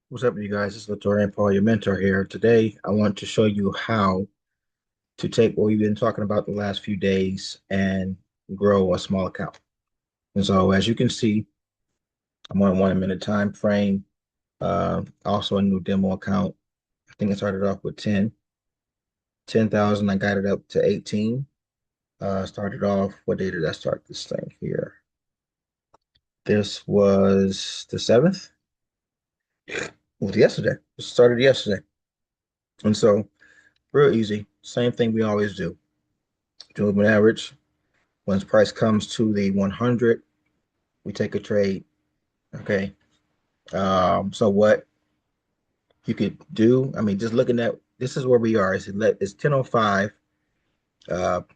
What's up, you guys? It's Latour Paul, your mentor here. Today, I want to show you how to take what we've been talking about the last few days and grow a small account. And so, as you can see, I'm on 1 minute time frame. Also, a new demo account. I think I started off with 10,000. I got it up to 18. Started off, what day did I start this thing here? This was the 7th. It was yesterday. It started yesterday. And so, real easy. Same thing we always do. Moving average. Once price comes to the 100, we take a trade. Okay. So what you could do, I mean, just looking at this is where we are. It's 10:05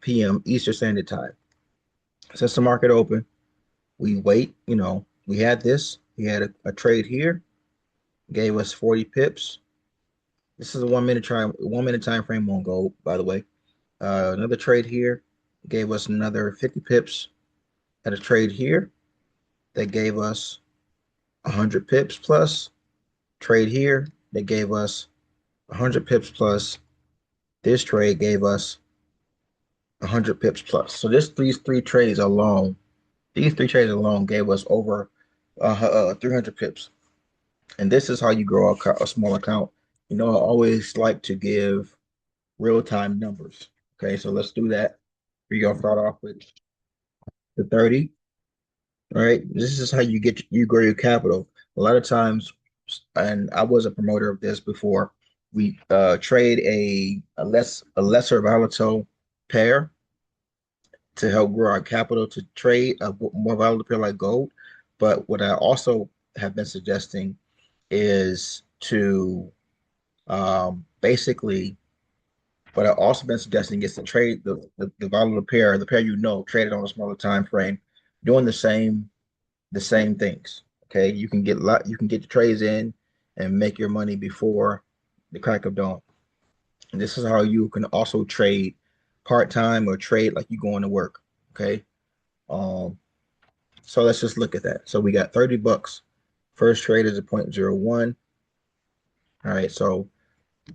p.m. Eastern Standard Time. Since the market open, we wait. We had this. We had a trade here, gave us 40 pips. This is a 1 minute time frame on gold, by the way. Another trade here gave us another 50 pips. Had a trade here that gave us 100 pips plus. Trade here that gave us 100 pips plus. This trade gave us 100 pips plus. So these three trades alone gave us over 300 pips. And this is how you grow a small account. I always like to give real-time numbers. Okay, so let's do that. We're gonna start off with the 30. All right, this is how you grow your capital. A lot of times, and I was a promoter of this before. We trade a lesser volatile pair to help grow our capital to trade a more volatile pair like gold. But what I also have been suggesting is to basically what I've also been suggesting is to trade the volatile pair, the pair traded on a smaller time frame, doing the same things. Okay, you can get the trades in and make your money before the crack of dawn. And this is how you can also trade part time or trade like you going to work. Okay. Um, so let's just look at that. So we got 30 bucks. First trade is a point zero 0.01. All right. So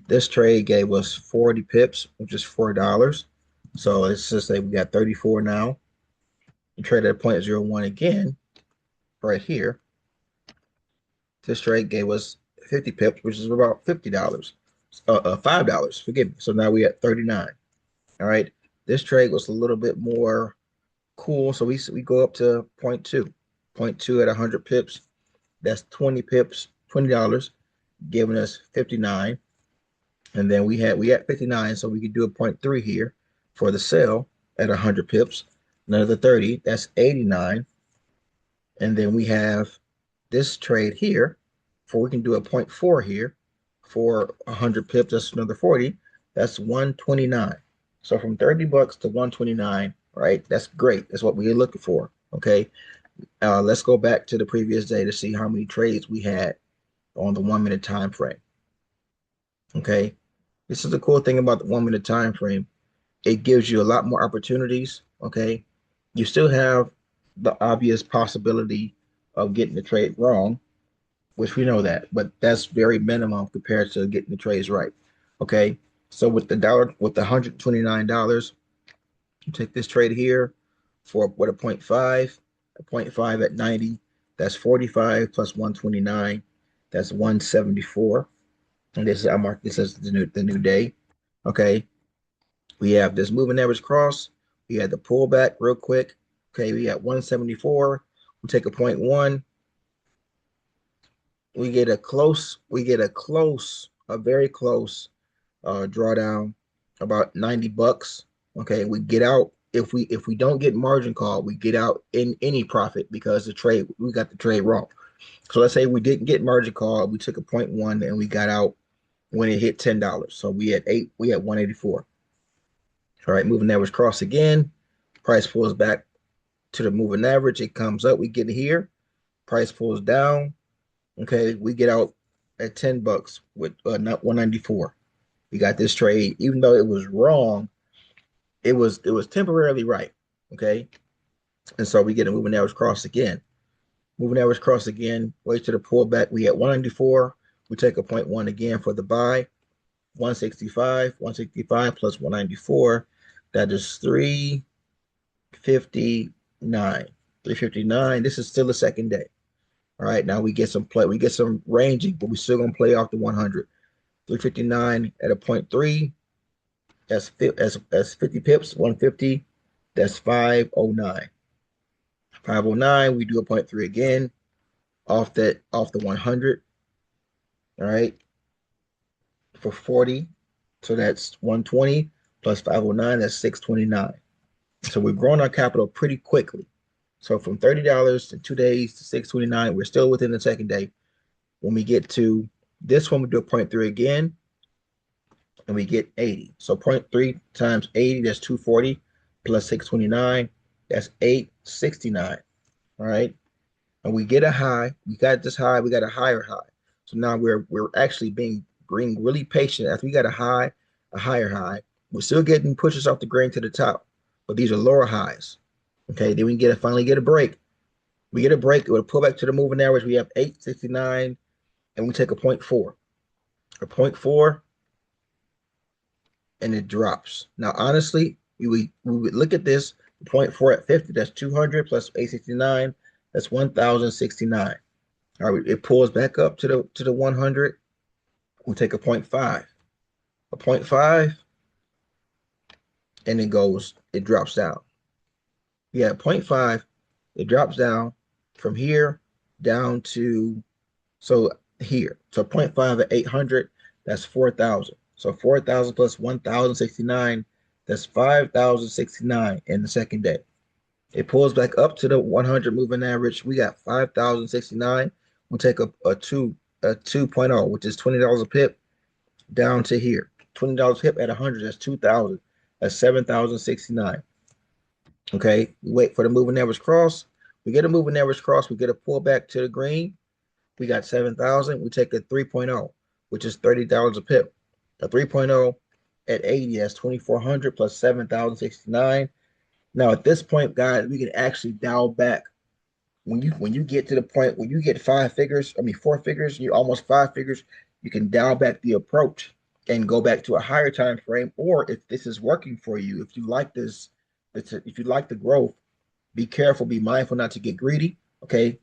this trade gave us 40 pips, which is $4. So let's just say we got 34 now. You trade at point zero 0.01 again right here. This trade gave us 50 pips, which is about $50. $5, forgive me. So now we at 39. All right. This trade was a little bit more cool. So we go up to point 0.2. Point 0.2 at 100 pips. That's 20 pips, $20, giving us 59. And then we had 59, so we could do a point 0.3 here for the sell at 100 pips. Another 30, that's 89. And then we have this trade here, for we can do a point 0.4 here for 100 pips. That's another 40. That's 129. So from 30 bucks to 129, right? That's great. That's what we're looking for. Okay. Let's go back to the previous day to see how many trades we had on the 1 minute time frame. Okay. This is the cool thing about the 1 minute time frame. It gives you a lot more opportunities. Okay. You still have the obvious possibility of getting the trade wrong, which we know that, but that's very minimum compared to getting the trades right. Okay. So with the $129, you take this trade here for what a point 0.5 at 90, that's 45 plus 129, that's 174. And this I mark this as the new day. Okay. We have this moving average cross. We had the pullback real quick. Okay, we got 174. We take a point 0.1. A very close drawdown, about 90 bucks. Okay, we get out if we don't get margin call, we get out in any profit because we got the trade wrong. So let's say we didn't get margin call, we took a point 0.1 and we got out when it hit $10. So we had 184. All right, moving average cross again. Price pulls back to the moving average. It comes up. We get here. Price pulls down. Okay, we get out at 10 bucks with not 194. We got this trade, even though it was wrong, it was temporarily right. Okay, and so we get a moving average cross again. Moving average cross again. Wait to the pullback. We at 194. We take a point one again for the buy, 165 plus 194. That is 359. 359. This is still the second day. All right, now we get some play, we get some ranging, but we're still gonna play off the 100. 359 at a point three. That's 50 pips. 150. That's 509. 509. We do a point three again off the 100. All right, for 40. So that's 120 plus 509. That's 629. So we've grown our capital pretty quickly. So from $30 in 2 days to 629, we're still within the second day. When we get to this one, we do a point three again, and we get 80. So point three times 80, that's 240 plus 629, that's 869. All right. And we get a high. We got this high, we got a higher high. So now we're actually being really patient. As we got a higher high, we're still getting pushes off the grain to the top, but these are lower highs. Okay, then we finally get a break. We get a break. It would pull back to the moving average. We have 869, and we take a point four. A point four, and it drops. Now, honestly, we would look at this point four at 50. That's 200 plus 869. That's 1,069. All right, it pulls back up to the 100. We'll take a point five. A point five, and it drops down. Yeah, point five, it drops down from here down to so here. So point five at 800, that's 4,000. So 4,000 plus 1,069, that's 5,069 in the second day. It pulls back up to the 100 moving average. We got 5,069. We'll take a 2.0, which is $20 a pip down to here. $20 a pip at 100, that's 2,000. That's 7,069. Okay, we wait for the moving average cross. We get a moving average cross. We get a pullback to the green. We got 7,000. We take a 3.0, which is $30 a pip. A 3.0 at 80, that's 2,400 plus 7,069. Now at this point, guys, we can actually dial back. When you get to the point when you get four figures, you're almost five figures, you can dial back the approach and go back to a higher time frame. Or if this is working for you, if you like this, if you like the growth, be careful, be mindful not to get greedy. Okay,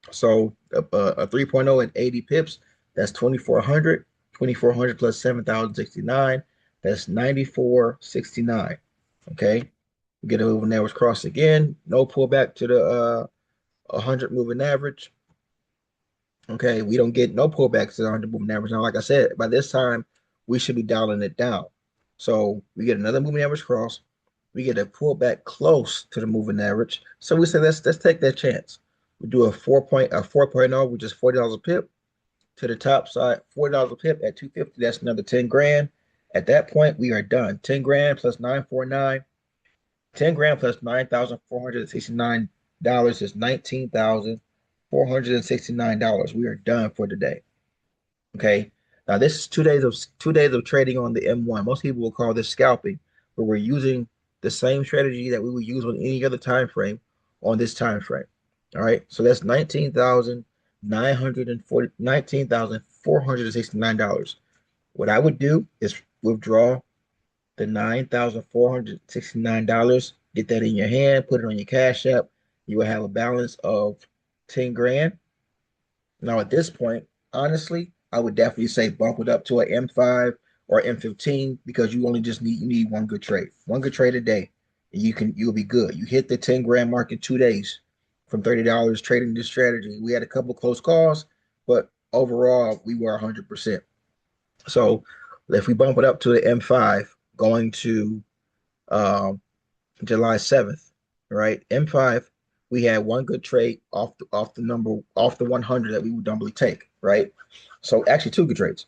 so a 3.0 at 80 pips, that's 2,400. 2,400 plus 7,069, that's 9,469. Okay, we get a moving average cross again. No pullback to the 100 moving average. Okay, we don't get no pullbacks to the 100 moving average. Now, like I said, by this time, we should be dialing it down. So we get another moving average cross. We get a pullback close to the moving average. So we say let's take that chance. We do a 4.0, which is $40 a pip to the top side. $40 a pip at 250. That's another 10 grand. At that point, we are done. 10 grand plus 949. 10 grand plus $9,469 is $19,469. We are done for the day. Okay. Now this is 2 days of trading on the M1. Most people will call this scalping, but we're using the same strategy that we would use on any other time frame on this time frame. All right. So that's $19,469. What I would do is withdraw the $9,469, get that in your hand, put it on your Cash App. You will have a balance of 10 grand. Now, at this point, honestly, I would definitely say bump it up to an M5 or M15 because you need one good trade. One good trade a day, and you'll be good. You hit the 10 grand mark in 2 days from $30 trading this strategy. We had a couple close calls, but overall, we were 100%. So if we bump it up to the M5, going to July 7th, right? M5, we had one good trade off the 100 that we would normally take, right? So actually two good trades.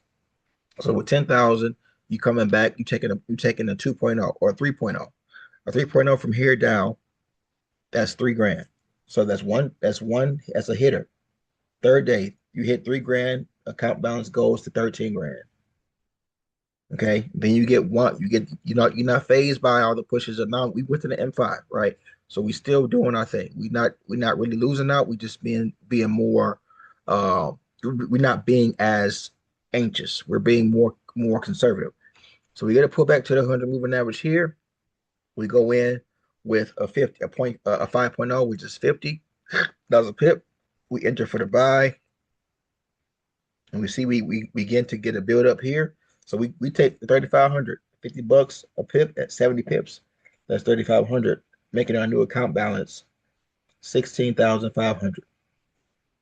So with 10,000, you coming back, you taking a 2.0 or a 3.0. A 3.0 from here down, that's 3 grand. So that's a hitter. Third day, you hit 3 grand, account balance goes to 13 grand. Okay, then you get one. You're not phased by all the pushes. Of now we went to the M5, right? So still doing our thing. We're not really losing out. We just being more we're not being as anxious. We're being more conservative. So we get a pullback to the 100 moving average here. We go in with a 50, a point, a 5.0, which is $50 a pip. We enter for the buy, and we see we begin to get a build up here. So we take the 3,500, $50 a pip at 70 pips. That's 3,500, making our new account balance 16,500.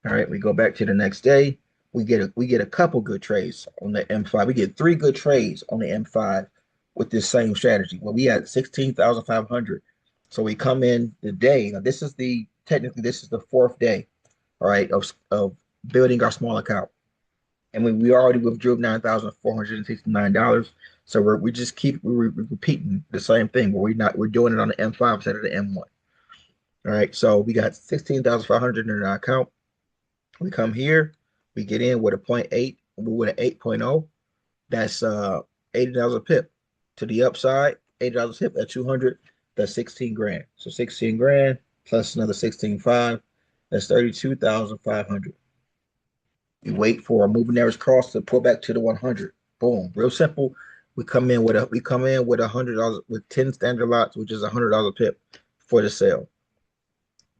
All right, we go back to the next day. We get a couple good trades on the M5. We get three good trades on the M5 with this same strategy. Well, we had 16,500. So we come in the day. Now this is the fourth day, all right, of building our small account. And we already withdrew $9,469. So we just keep we're repeating the same thing, but we're doing it on the M5 instead of the M1. All right, so we got 16,500 in our account. We come here, we get in with a point 0.8, with an 8.0. That's $80 a pip to the upside. $80 a pip at 200. That's 16 grand. So 16 grand plus another 16.5. That's 32,500. We wait for a moving average cross to pull back to the 100. Boom, real simple. We come in with $100 with 10 standard lots, which is $100 a pip for the sale.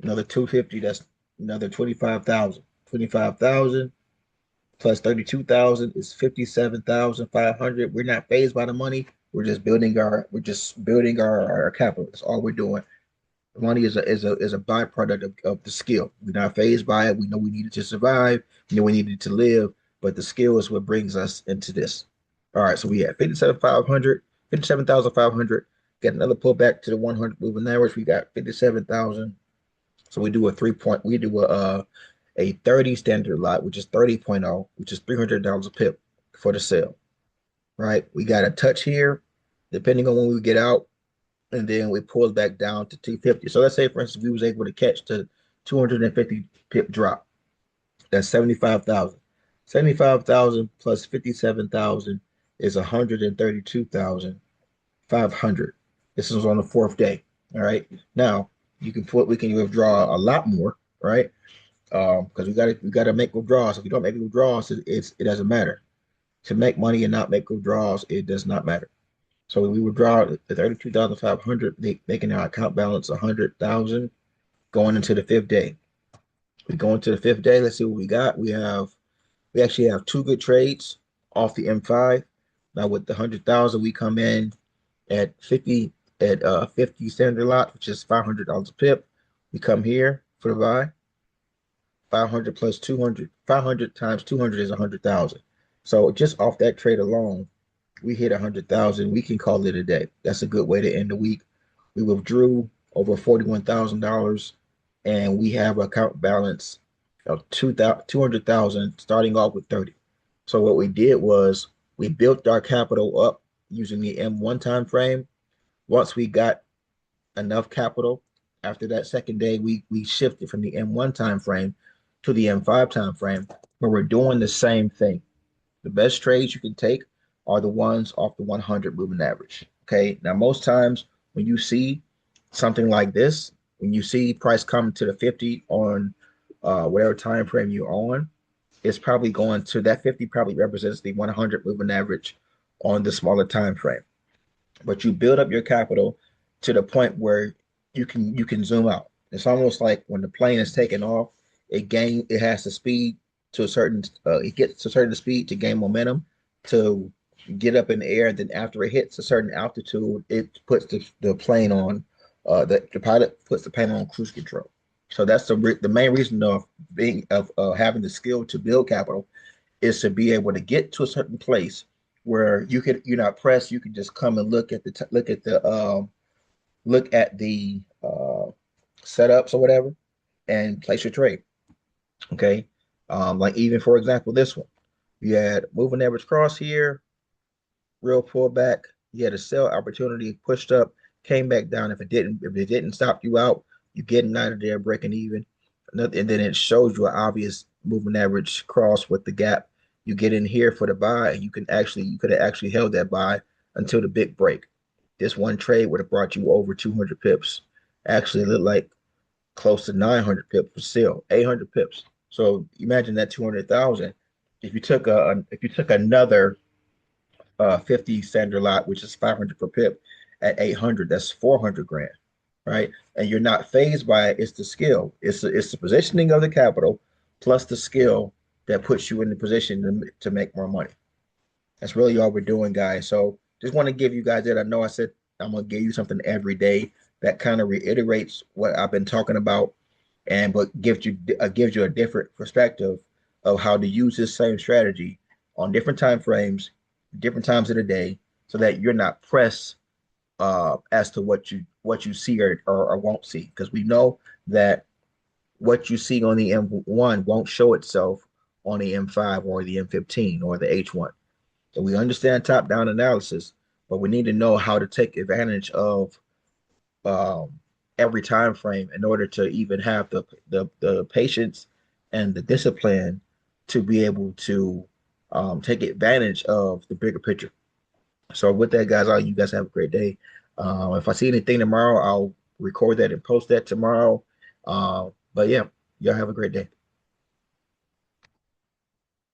Another 250. That's another 25,000. 25,000 plus 32,000 is 57,500. We're not phased by the money. We're just building our capital. That's all we're doing. Money is a byproduct of the skill. We're not phased by it. We know we needed to survive. We know we needed to live, but the skill is what brings us into this. All right, so we had 57,500, 57,500. Get another pullback to the 100 moving average. We got 57,000. So we do a 30 standard lot, which is 30.0, which is $300 a pip for the sale. Right? We got a touch here, depending on when we get out, and then we pull it back down to 250. So let's say, for instance, we was able to catch the 250 pip drop. That's 75,000. 75,000 plus 57,000 is 132,500. This is on the fourth day. All right. Now we can withdraw a lot more, right? Because we gotta make withdrawals. If you don't make withdrawals, it doesn't matter. To make money and not make withdrawals, it does not matter. So we withdraw the 32,500, making our account balance 100,000 going into the fifth day. We go into the fifth day. Let's see what we got. We actually have two good trades off the M5. Now with the 100,000, we come in at 50 standard lot, which is $500 a pip. We come here for the buy. 500 plus 200, 500 times 200 is 100,000. So just off that trade alone, we hit 100,000. We can call it a day. That's a good way to end the week. We withdrew over $41,000, and we have an account balance of 200,000, starting off with 30. So what we did was we built our capital up using the M1 time frame. Once we got enough capital, after that second day, we shifted from the M1 time frame to the M5 time frame, but we're doing the same thing. The best trades you can take are the ones off the 100 moving average. Okay. Now, most times when you see something like this, when you see price come to the 50 on whatever time frame you're on, it's probably going to that 50 probably represents the 100 moving average on the smaller time frame. But you build up your capital to the point where you can zoom out. It's almost like when the plane is taking off, it has the speed to a certain it gets to a certain speed to gain momentum to get up in the air, and then after it hits a certain altitude, it puts the plane on the pilot puts the plane on cruise control. So that's the main reason of being of having the skill to build capital is to be able to get to a certain place where you're not pressed. You can just come and look at the setups or whatever and place your trade. Okay. Like even for example, this one, you had moving average cross here, real pullback. You had a sell opportunity pushed up, came back down. If it didn't stop you out, you getting out of there, breaking even. And then it shows you an obvious moving average cross with the gap. You get in here for the buy, and you could have actually held that buy until the big break. This one trade would have brought you over 200 pips. Actually, it looked like close to 900 pips for sale, 800 pips. So imagine that 200,000. If you took another 50 standard lot, which is 500 per pip at 800, that's 400 grand, right? And you're not phased by it. It's the skill. It's the positioning of the capital plus the skill that puts you in the position to make more money. That's really all we're doing, guys. So just want to give you guys that. I know I said I'm gonna give you something every day that kind of reiterates what I've been talking about, and but gives you a different perspective of how to use this same strategy on different time frames, different times of the day, so that you're not pressed as to what you see or won't see. Because we know that what you see on the M1 won't show itself on the M5 or the M15 or the H1. So we understand top-down analysis, but we need to know how to take advantage of um, every time frame in order to even have the patience and the discipline to be able to take advantage of the bigger picture. So with that, guys, all you guys have a great day. If I see anything tomorrow, I'll record that and post that tomorrow. But yeah, y'all have a great day.